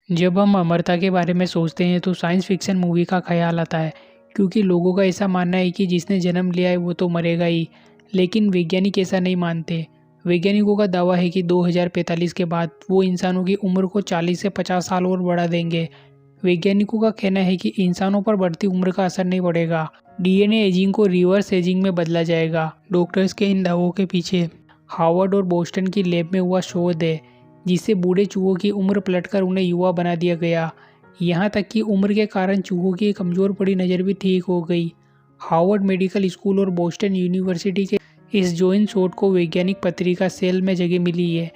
जब हम अमरता के बारे में सोचते हैं तो साइंस फिक्शन मूवी का ख्याल आता है, क्योंकि लोगों का ऐसा मानना है कि जिसने जन्म लिया है वो तो मरेगा ही। लेकिन वैज्ञानिक ऐसा नहीं मानते। वैज्ञानिकों का दावा है कि 2045 के बाद वो इंसानों की उम्र को 40 से 50 साल और बढ़ा देंगे। वैज्ञानिकों का कहना है कि इंसानों पर बढ़ती उम्र का असर नहीं पड़ेगा। डीएनए एजिंग को रिवर्स एजिंग में बदला जाएगा। डॉक्टर्स के इन दावों के पीछे हार्वर्ड और बोस्टन की लैब में हुआ शोध है, जिससे बूढ़े चूहों की उम्र पलटकर उन्हें युवा बना दिया गया। यहाँ तक कि उम्र के कारण चूहों की कमजोर पड़ी नज़र भी ठीक हो गई। हार्वर्ड मेडिकल स्कूल और बोस्टन यूनिवर्सिटी के इस जॉइंट शोध को वैज्ञानिक पत्रिका सेल में जगह मिली है।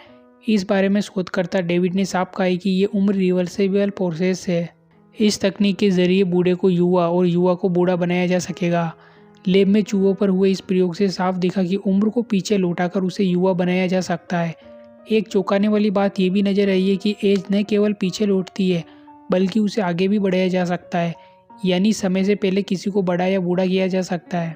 इस बारे में शोधकर्ता डेविड ने साफ कहा है कि ये उम्र रिवर्सेबल प्रोसेस है। इस तकनीक के जरिए बूढ़े को युवा और युवा को बूढ़ा बनाया जा सकेगा। लैब में चूहों पर हुए इस प्रयोग से साफ दिखा कि उम्र को पीछे लौटाकर उसे युवा बनाया जा सकता है। एक चौंकाने वाली बात यह भी नजर आई है कि एज न केवल पीछे लौटती है, बल्कि उसे आगे भी बढ़ाया जा सकता है, यानी समय से पहले किसी को बड़ा या बूढ़ा किया जा सकता है।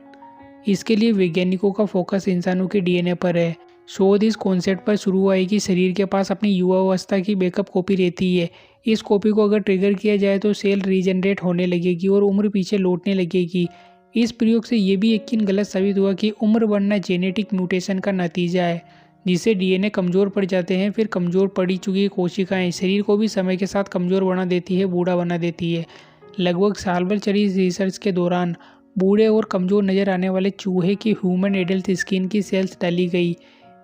इसके लिए वैज्ञानिकों का फोकस इंसानों के डीएनए पर है। शोध इस कॉन्सेप्ट पर शुरू हुआ है कि शरीर के पास अपनी युवावस्था की बैकअप कॉपी रहती है। इस कॉपी को अगर ट्रिगर किया जाए तो सेल रीजनरेट होने लगेगी और उम्र पीछे लौटने लगेगी। इस प्रयोग से ये भी यकीन गलत साबित हुआ कि उम्र बढ़ना जेनेटिक म्यूटेशन का नतीजा है, जिससे डीएनए कमज़ोर पड़ जाते हैं। फिर कमज़ोर पड़ी चुकी कोशिकाएं शरीर को भी समय के साथ कमज़ोर बना देती है, बूढ़ा बना देती है। लगभग साल भर चली इस रिसर्च के दौरान बूढ़े और कमज़ोर नज़र आने वाले चूहे की ह्यूमन एडल्ट स्किन की सेल्स डाली गई,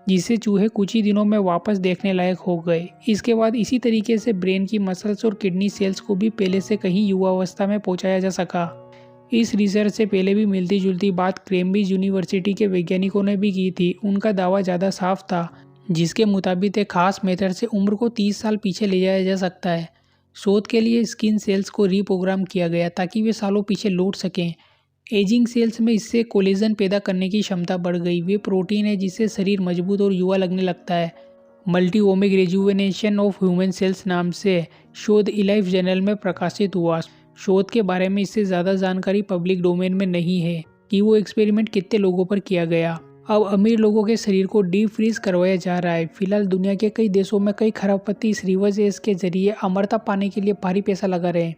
जिससे चूहे कुछ ही दिनों में वापस देखने लायक हो गए। इसके बाद इसी तरीके से ब्रेन की मसल्स और किडनी सेल्स को भी पहले से कहीं युवावस्था में पहुंचाया जा सका। इस रिसर्च से पहले भी मिलती जुलती बात कैम्ब्रिज यूनिवर्सिटी के वैज्ञानिकों ने भी की थी। उनका दावा ज़्यादा साफ था, जिसके मुताबिक एक खास मेथड से उम्र को 30 साल पीछे ले जाया जा सकता है। शोध के लिए स्किन सेल्स को रीप्रोग्राम किया गया ताकि वे सालों पीछे लौट सकें। एजिंग सेल्स में इससे कोलेजन पैदा करने की क्षमता बढ़ गई। वे प्रोटीन है जिससे शरीर मजबूत और युवा लगने लगता है। मल्टीओमिक रिजुवेनेशन ऑफ ह्यूमन सेल्स नाम से शोध इलाइफ जर्नल में प्रकाशित हुआ। शोध के बारे में इससे ज़्यादा जानकारी पब्लिक डोमेन में नहीं है कि वो एक्सपेरिमेंट कितने लोगों पर किया गया। अब अमीर लोगों के शरीर को डीप फ्रीज करवाया जा रहा है। फिलहाल दुनिया के कई देशों में कई खरबपति इस रिवर्स एज के जरिए अमरता पाने के लिए भारी पैसा लगा रहे हैं।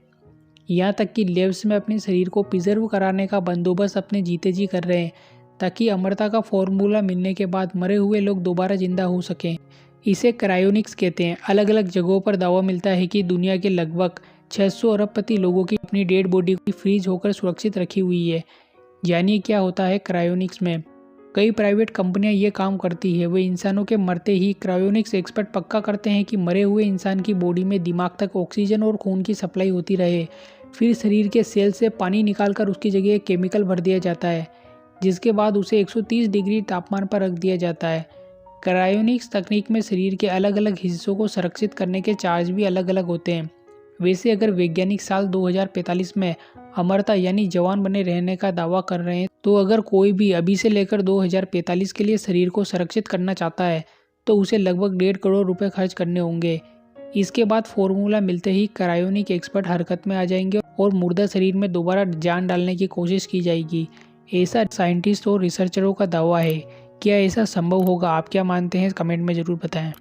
यहाँ तक कि लेब्स में अपने शरीर को प्रिजर्व कराने का बंदोबस्त अपने जीते जी कर रहे हैं, ताकि अमरता का फॉर्मूला मिलने के बाद मरे हुए लोग दोबारा जिंदा हो सकें। इसे क्रायोनिक्स कहते हैं। अलग अलग जगहों पर दावा मिलता है कि दुनिया के लगभग 600 अरबपति लोगों की अपनी डेड बॉडी फ्रीज होकर सुरक्षित रखी हुई है। जानिए क्या होता है क्रायोनिक्स में। कई प्राइवेट कंपनियां ये काम करती है। वे इंसानों के मरते ही क्रायोनिक्स एक्सपर्ट पक्का करते हैं कि मरे हुए इंसान की बॉडी में दिमाग तक ऑक्सीजन और खून की सप्लाई होती रहे। फिर शरीर के सेल से पानी निकालकर उसकी जगह एक केमिकल भर दिया जाता है, जिसके बाद उसे 130 डिग्री तापमान पर रख दिया जाता है। क्रायोनिक्स तकनीक में शरीर के अलग अलग हिस्सों को संरक्षित करने के चार्ज भी अलग अलग होते हैं। वैसे अगर वैज्ञानिक साल 2045 में अमरता यानी जवान बने रहने का दावा कर रहे हैं, तो अगर कोई भी अभी से लेकर 2045 के लिए शरीर को संरक्षित करना चाहता है तो उसे लगभग 1.5 करोड़ रुपए खर्च करने होंगे। इसके बाद फॉर्मूला मिलते ही क्रायोनिक एक्सपर्ट हरकत में आ जाएंगे और मुर्दा शरीर में दोबारा जान डालने की कोशिश की जाएगी। ऐसा साइंटिस्ट और रिसर्चरों का दावा है। क्या ऐसा संभव होगा? आप क्या मानते हैं? कमेंट में ज़रूर बताएं।